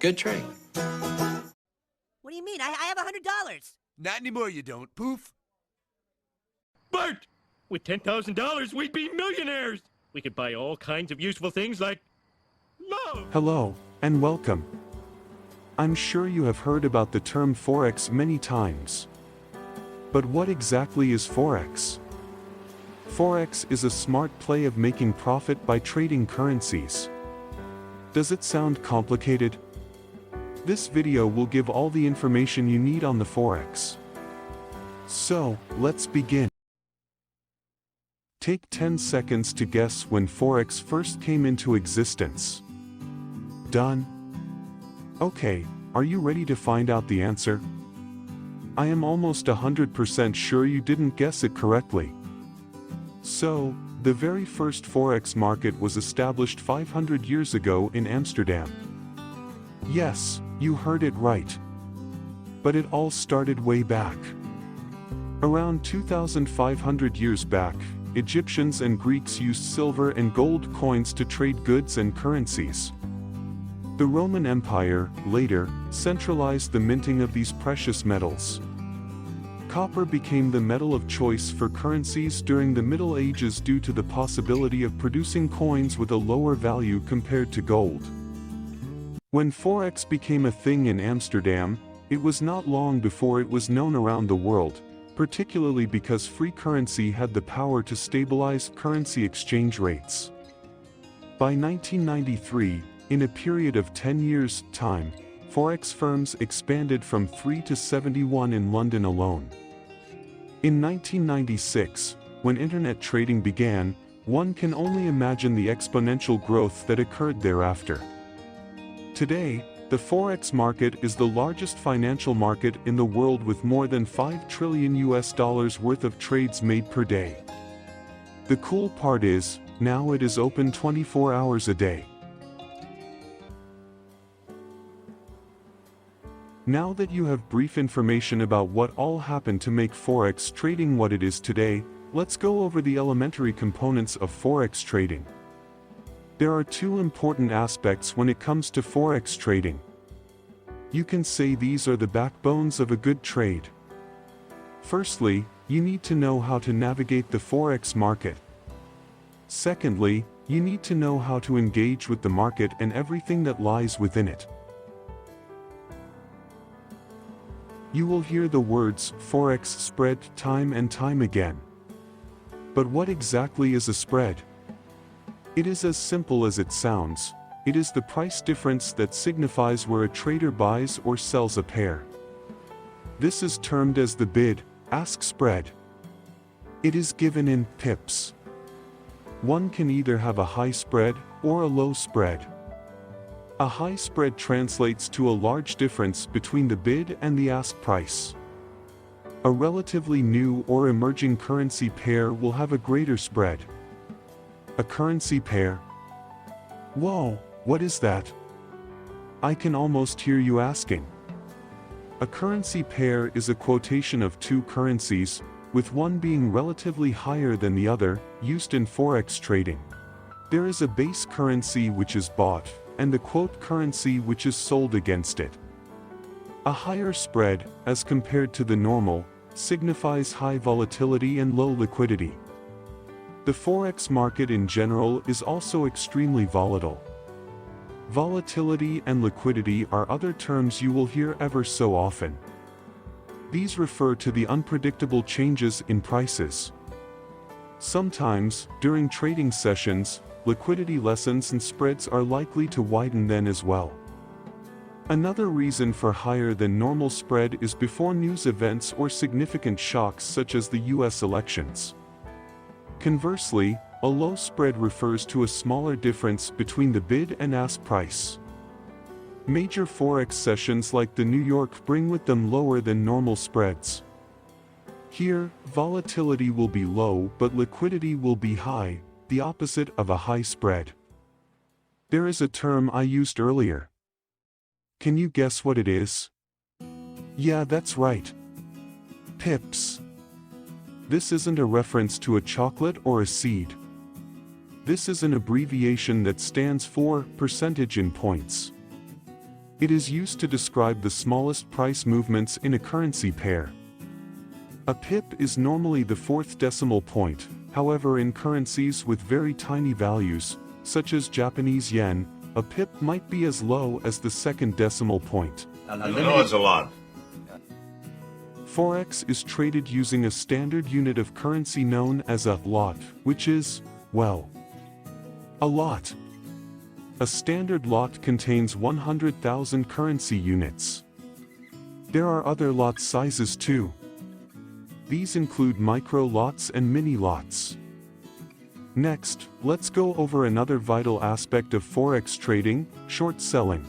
Good trade. What do you mean? I have $100. Not anymore, you don't. Poof. Bart! With $10,000, we'd be millionaires! We could buy all kinds of useful things like love! Hello, and welcome. I'm sure you have heard about the term Forex many times. But what exactly is Forex? Forex is a smart play of making profit by trading currencies. Does it sound complicated? This video will give all the information you need on the Forex. So, let's begin. Take 10 seconds to guess when Forex first came into existence. Done? Okay, are you ready to find out the answer? I am almost 100% sure you didn't guess it correctly. So, the very first Forex market was established 500 years ago in Amsterdam. Yes, you heard it right. But it all started way back. Around 2,500 years back, Egyptians and Greeks used silver and gold coins to trade goods and currencies. The Roman Empire, later, centralized the minting of these precious metals. Copper became the metal of choice for currencies during the Middle Ages due to the possibility of producing coins with a lower value compared to gold. When Forex became a thing in Amsterdam, it was not long before it was known around the world, particularly because free currency had the power to stabilize currency exchange rates. By 1993, in a period of 10 years' time, Forex firms expanded from 3 to 71 in London alone. In 1996, when internet trading began, one can only imagine the exponential growth that occurred thereafter. Today, the Forex market is the largest financial market in the world with more than $5 trillion worth of trades made per day. The cool part is, now it is open 24 hours a day. Now that you have brief information about what all happened to make Forex trading what it is today, let's go over the elementary components of Forex trading. There are two important aspects when it comes to Forex trading. You can say these are the backbones of a good trade. Firstly, you need to know how to navigate the Forex market. Secondly, you need to know how to engage with the market and everything that lies within it. You will hear the words Forex spread time and time again. But what exactly is a spread? It is as simple as it sounds. It is the price difference that signifies where a trader buys or sells a pair. This is termed as the bid-ask spread. It is given in pips. One can either have a high spread or a low spread. A high spread translates to a large difference between the bid and the ask price. A relatively new or emerging currency pair will have a greater spread. A currency pair? Whoa, what is that? I can almost hear you asking. A currency pair is a quotation of two currencies, with one being relatively higher than the other, used in Forex trading. There is a base currency which is bought, and the quote currency which is sold against it. A higher spread, as compared to the normal, signifies high volatility and low liquidity. The Forex market in general is also extremely volatile. Volatility and liquidity are other terms you will hear ever so often. These refer to the unpredictable changes in prices. Sometimes, during trading sessions, liquidity lessens and spreads are likely to widen then as well. Another reason for higher than normal spread is before news events or significant shocks such as the US elections. Conversely, a low spread refers to a smaller difference between the bid and ask price. Major Forex sessions like the New York bring with them lower than normal spreads. Here, volatility will be low but liquidity will be high, the opposite of a high spread. There is a term I used earlier. Can you guess what it is? Yeah, that's right. Pips. This isn't a reference to a chocolate or a seed. This is an abbreviation that stands for percentage in points. It is used to describe the smallest price movements in a currency pair. A pip is normally the fourth decimal point, however in currencies with very tiny values, such as Japanese yen, a pip might be as low as the second decimal point. I know it's a lot. Forex is traded using a standard unit of currency known as a lot, which is, well, a lot. A standard lot contains 100,000 currency units. There are other lot sizes too. These include micro lots and mini lots. Next, let's go over another vital aspect of Forex trading, short selling.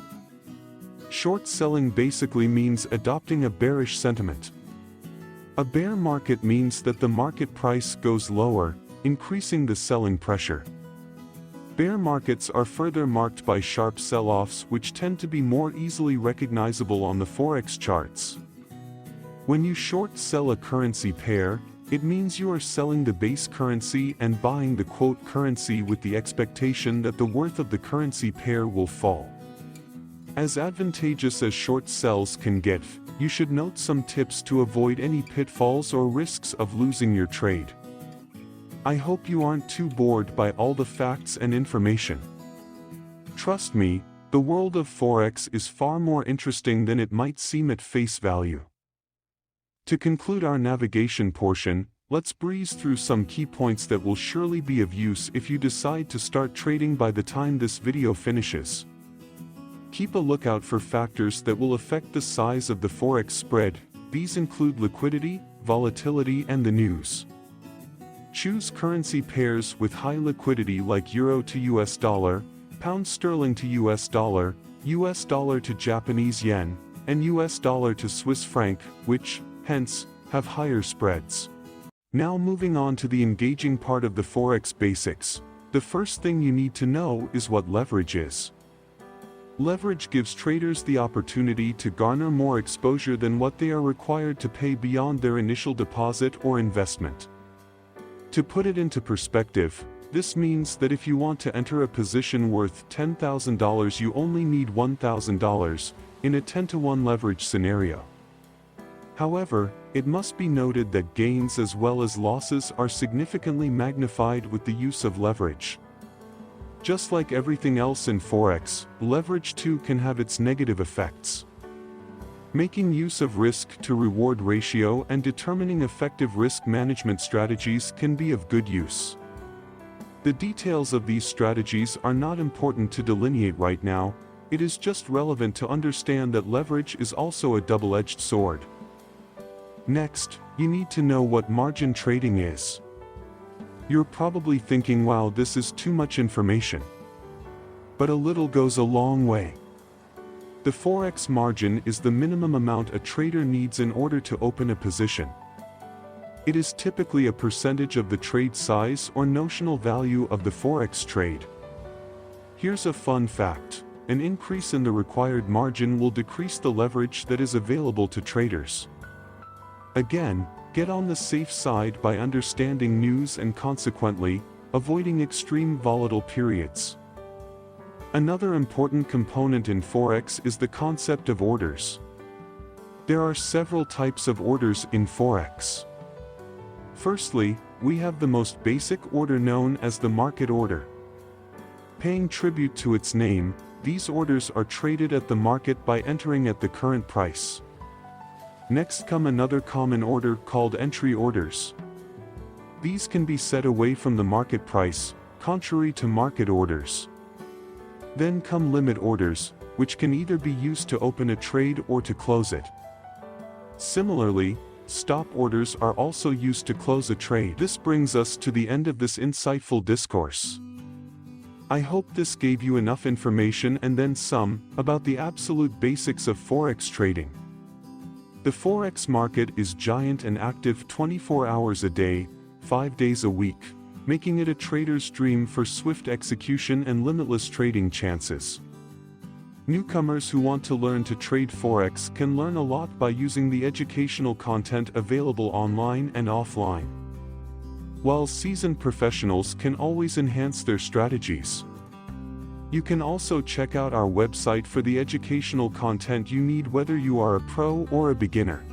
Short selling basically means adopting a bearish sentiment. A bear market means that the market price goes lower, increasing the selling pressure. Bear markets are further marked by sharp sell-offs which tend to be more easily recognizable on the Forex charts. When you short sell a currency pair, it means you are selling the base currency and buying the quote currency with the expectation that the worth of the currency pair will fall. As advantageous as short sells can get, you should note some tips to avoid any pitfalls or risks of losing your trade. I hope you aren't too bored by all the facts and information. Trust me, the world of Forex is far more interesting than it might seem at face value. To conclude our navigation portion, let's breeze through some key points that will surely be of use if you decide to start trading by the time this video finishes. Keep a lookout for factors that will affect the size of the Forex spread. These include liquidity, volatility, and the news. Choose currency pairs with high liquidity like Euro to US dollar, Pound sterling to US dollar to Japanese yen, and US dollar to Swiss franc, which, hence, have higher spreads. Now moving on to the engaging part of the Forex basics, the first thing you need to know is what leverage is. Leverage gives traders the opportunity to garner more exposure than what they are required to pay beyond their initial deposit or investment. To put it into perspective, this means that if you want to enter a position worth $10,000, you only need $1,000 in a 10-to-1 leverage scenario. However, it must be noted that gains as well as losses are significantly magnified with the use of leverage. Just like everything else in Forex, leverage too can have its negative effects. Making use of risk-to-reward ratio and determining effective risk management strategies can be of good use. The details of these strategies are not important to delineate right now, it is just relevant to understand that leverage is also a double-edged sword. Next, you need to know what margin trading is. You're probably thinking, wow, this is too much information. But a little goes a long way. The Forex margin is the minimum amount a trader needs in order to open a position. It is typically a percentage of the trade size or notional value of the Forex trade. Here's a fun fact: an increase in the required margin will decrease the leverage that is available to traders. Again, get on the safe side by understanding news and consequently, avoiding extreme volatile periods. Another important component in Forex is the concept of orders. There are several types of orders in Forex. Firstly, we have the most basic order known as the market order. Paying tribute to its name, these orders are traded at the market by entering at the current price. Next come another common order called entry orders. These can be set away from the market price, contrary to market orders. Then come limit orders, which can either be used to open a trade or to close it. Similarly, stop orders are also used to close a trade. This brings us to the end of this insightful discourse. I hope this gave you enough information and then some, about the absolute basics of Forex trading. The Forex market is giant and active 24 hours a day, 5 days a week, making it a trader's dream for swift execution and limitless trading chances. Newcomers who want to learn to trade Forex can learn a lot by using the educational content available online and offline, while seasoned professionals can always enhance their strategies. You can also check out our website for the educational content you need, whether you are a pro or a beginner.